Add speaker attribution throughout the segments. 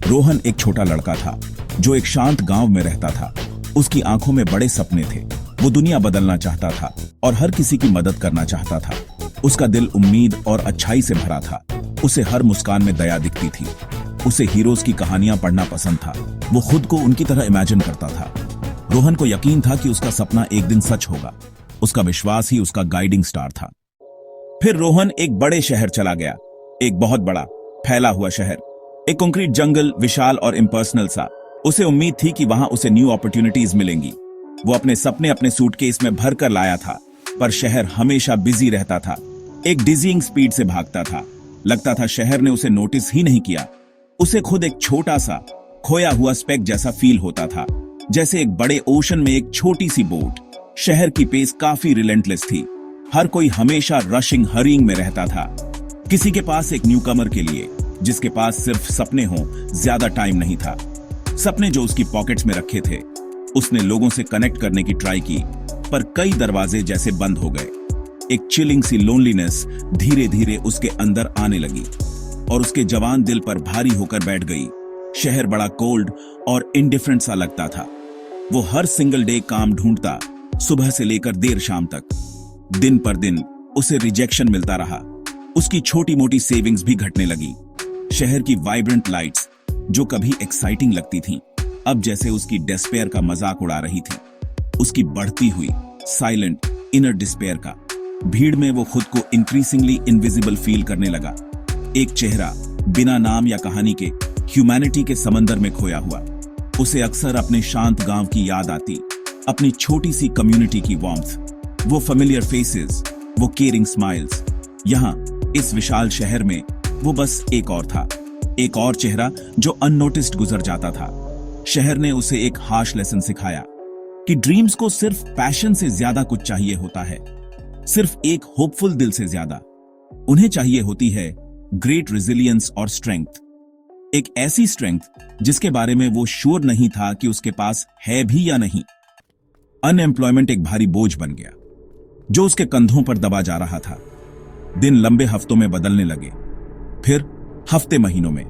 Speaker 1: रोहन एक छोटा लड़का था जो एक शांत गांव में रहता था। उसकी आंखों में बड़े सपने थे। वो दुनिया बदलना चाहता था और हर किसी की मदद करना चाहता था। उसका दिल उम्मीद और अच्छाई से भरा था। उसे हर मुस्कान में दया दिखती थी। उसे हीरोज की कहानियां पढ़ना पसंद था। वो खुद को उनकी तरह इमेजिन करता था। रोहन को यकीन था कि उसका सपना एक दिन सच होगा। उसका विश्वास ही उसका गाइडिंग स्टार था। फिर रोहन एक बड़े शहर चला गया। एक बहुत बड़ा फैला हुआ शहर, एक कंक्रीट जंगल, विशाल और इम्पर्सनल सा। उसे उम्मीद थी कि वहां उसे न्यू अपॉर्चुनिटीज मिलेंगी। वो अपने सपने अपने सूटकेस में भर कर लाया था, पर शहर हमेशा बिजी रहता था। एक डिजीइंग स्पीड से भागता था। लगता था शहर ने उसे नोटिस ही नहीं किया। उसे खुद एक छोटा सा खोया हुआ स्पेक जैसा फील होता था, जैसे एक बड़े ओशन में एक छोटी सी बोट। शहर की पेस काफी रिलेंटलेस थी। हर कोई हमेशा रशिंग हरिंग में रहता था। किसी के पास एक न्यूकमर के लिए, जिसके पास सिर्फ सपने हों, ज्यादा टाइम नहीं था। सपने जो उसकी पॉकेट्स में रखे थे। उसने लोगों से कनेक्ट करने की ट्राई की, पर कई दरवाजे जैसे बंद हो गए। एक चिलिंग सी लोनलीनेस धीरे धीरे उसके अंदर आने लगी और उसके जवान दिल पर भारी होकर बैठ गई। शहर बड़ा कोल्ड और इंडिफरेंट सा लगता था। वो हर सिंगल डे काम ढूंढता, सुबह से लेकर देर शाम तक। दिन पर दिन उसे रिजेक्शन मिलता रहा। उसकी छोटी मोटी सेविंग्स भी घटने लगी। शहर की वाइब्रेंट लाइट्स जो कभी एक्साइटिंग लगती थीं, अब जैसे उसकी डेस्पेयर का मजाक उड़ा रही थी। उसकी बढ़ती हुई साइलेंट इनर डिस्पेयर का। भीड़ में वो खुद को इंक्रीजिंगली इनविजिबल फील करने लगा। एक चेहरा बिना नाम या कहानी के, ह्यूमैनिटी के समंदर में खोया हुआ। उसे अक्सर अपने शांत गांव की याद आती, अपनी छोटी सी कम्युनिटी की वार्मथ, वो फेमिलियर फेसेस, वो केयरिंग स्माइल्स। यहां इस विशाल शहर में वो बस एक और था, एक और चेहरा जो अननोटिस्ड गुजर जाता था। शहर ने उसे एक हार्श लेसन सिखाया कि ड्रीम्स को सिर्फ पैशन से ज्यादा कुछ चाहिए होता है, सिर्फ एक होपफुल दिल से ज्यादा। उन्हें चाहिए होती है ग्रेट रेजिलियंस और स्ट्रेंथ। एक ऐसी स्ट्रेंथ जिसके बारे में वो श्योर नहीं था कि उसके पास है भी या नहीं। अनएम्प्लॉयमेंट एक भारी बोझ बन गया जो उसके कंधों पर दबा जा रहा था। दिन लंबे हफ्तों में बदलने लगे, फिर हफ्ते महीनों में।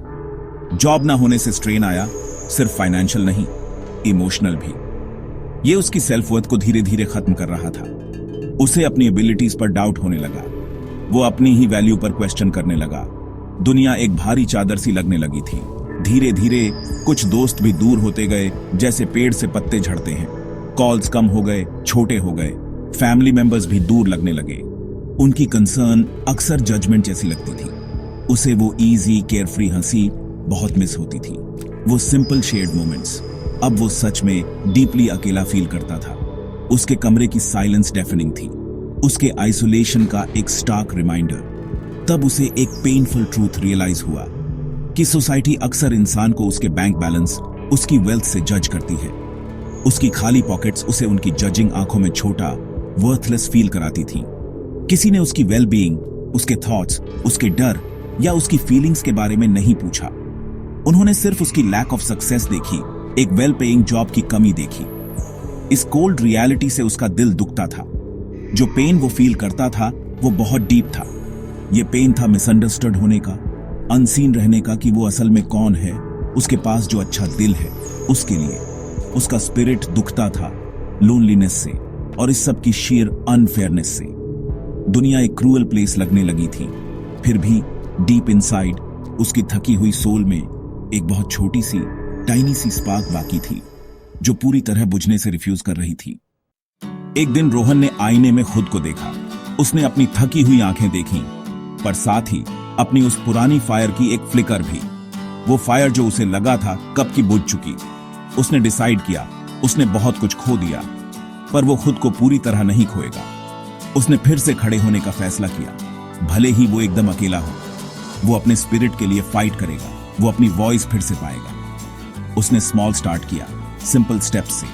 Speaker 1: जॉब ना होने से स्ट्रेन आया, सिर्फ फाइनेंशियल नहीं, इमोशनल भी। ये उसकी सेल्फ वर्थ को धीरे धीरे खत्म कर रहा था। उसे अपनी एबिलिटीज पर डाउट होने लगा। वो अपनी ही वैल्यू पर क्वेश्चन करने लगा। दुनिया एक भारी चादर सी लगने लगी थी। धीरे धीरे कुछ दोस्त भी दूर होते गए, जैसे पेड़ से पत्ते झड़ते हैं। कॉल्स कम हो गए, छोटे हो गए। फैमिली मेंबर्स भी दूर लगने लगे। उनकी कंसर्न अक्सर जजमेंट जैसी लगती थी। उसे वो इजी केयरफ्री हंसी बहुत मिस होती थी, वो सिंपल शेयर्ड मोमेंट्स। अब वो सच में डीपली अकेला फील करता था। उसके कमरे की साइलेंस डेफनिंग थी, उसके आइसोलेशन का एक स्टार्क रिमाइंडर। तब उसे एक पेनफुल ट्रूथ रियलाइज हुआ कि सोसाइटी अक्सर इंसान को उसके बैंक बैलेंस, उसकी वेल्थ से जज करती है। उसकी खाली पॉकेट्स उसे उनकी जजिंग आंखों में छोटा, वर्थलेस फील कराती थी। किसी ने उसकी वेल बीइंग, उसके थॉट्स, उसके डर या उसकी फीलिंग्स के बारे में नहीं पूछा। उन्होंने सिर्फ उसकी लैक ऑफ सक्सेस देखी, एक वेल पेइंग जॉब की कमी देखी। इस कोल्ड रियलिटी से उसका दिल दुखता था। जो पेन वो फील करता था वो बहुत डीप था। ये पेन था मिसअंडरस्टूड होने का, अनसीन रहने का, कि वो असल में कौन है। उसके पास जो अच्छा दिल है उसके लिए। उसका स्पिरिट दुखता था लोनलीनेस से और इस सब की शीर अनफेयरनेस से। दुनिया एक क्रूअल प्लेस लगने लगी थी। फिर भी डीप इनसाइड उसकी थकी हुई सोल में एक बहुत छोटी सी टाइनी सी स्पार्क बाकी थी, जो पूरी तरह बुझने से रिफ्यूज कर रही थी। एक दिन रोहन ने आईने में खुद को देखा। उसने अपनी थकी हुई आंखें देखीं, पर साथ ही अपनी उस पुरानी फायर की एक फ्लिकर भी। वो फायर जो उसे लगा था कब की बुझ चुकी। उसने डिसाइड किया, उसने बहुत कुछ खो दिया, पर वो खुद को पूरी तरह नहीं खोएगा। उसने फिर से खड़े होने का फैसला किया, भले ही वो एकदम अकेला हो। वो अपने स्पिरिट के लिए फाइट करेगा, वो अपनी वॉइस फिर से पाएगा। उसने स्मॉल स्टार्ट किया, सिंपल स्टेप्स से।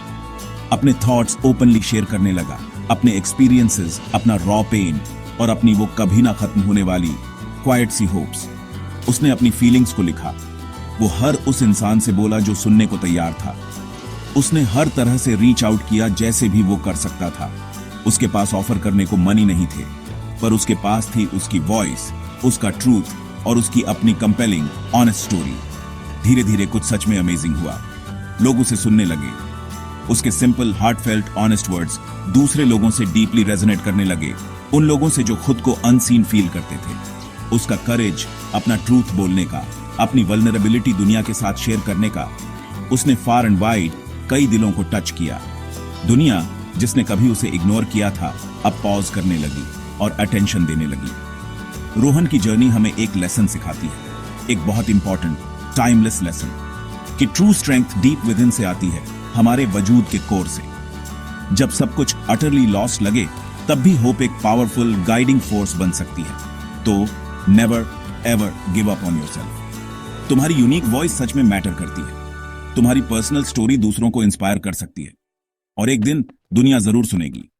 Speaker 1: अपने थॉट्स ओपनली शेयर करने लगा, अपने एक्सपीरियंसेस, अपना रॉ पेन और अपनी वो कभी ना खत्म होने वाली क्वाइट सी होप्स। उसने अपनी फीलिंग्स को लिखा। वो हर उस इंसान से बोला जो सुनने को तैयार था। उसने हर तरह से रीच आउट किया जैसे भी वो कर सकता था। उसके पास ऑफर करने को मनी नहीं थे, पर उसके पास थी उसकी वॉइस, उसका ट्रूथ और उसकी अपनी कंपेलिंग ऑनेस्ट स्टोरी। धीरे धीरे कुछ सच में अमेजिंग हुआ। लोग उसे सुनने लगे। उसके सिंपल, हार्टफेल्ट, ऑनेस्ट वर्ड्स दूसरे लोगों से डीपली रेजोनेट करने लगे, उन लोगों से जो खुद को अनसीन फील करते थे। उसका करेज, अपना ट्रूथ बोलने का, अपनी वल्नरेबिलिटी दुनिया के साथ शेयर करने का, उसने फार एंड वाइड कई दिलों को टच किया। दुनिया जिसने कभी उसे इग्नोर किया था, अब पॉज करने लगी और अटेंशन देने लगी। रोहन की जर्नी हमें एक लेसन सिखाती है, एक बहुत इंपॉर्टेंट, टाइमलेस लेसन, कि true strength deep with in से आती है, हमारे वजूद के कोर से। जब सब कुछ अटरली लॉस्ट लगे, तब भी होप एक पावरफुल गाइडिंग फोर्स बन सकती है। तो never ever give up on yourself. तुम्हारी यूनिक वॉइस सच में मैटर करती है। तुम्हारी पर्सनल स्टोरी दूसरों को इंस्पायर कर सकती है और एक दिन दुनिया जरूर सुनेगी।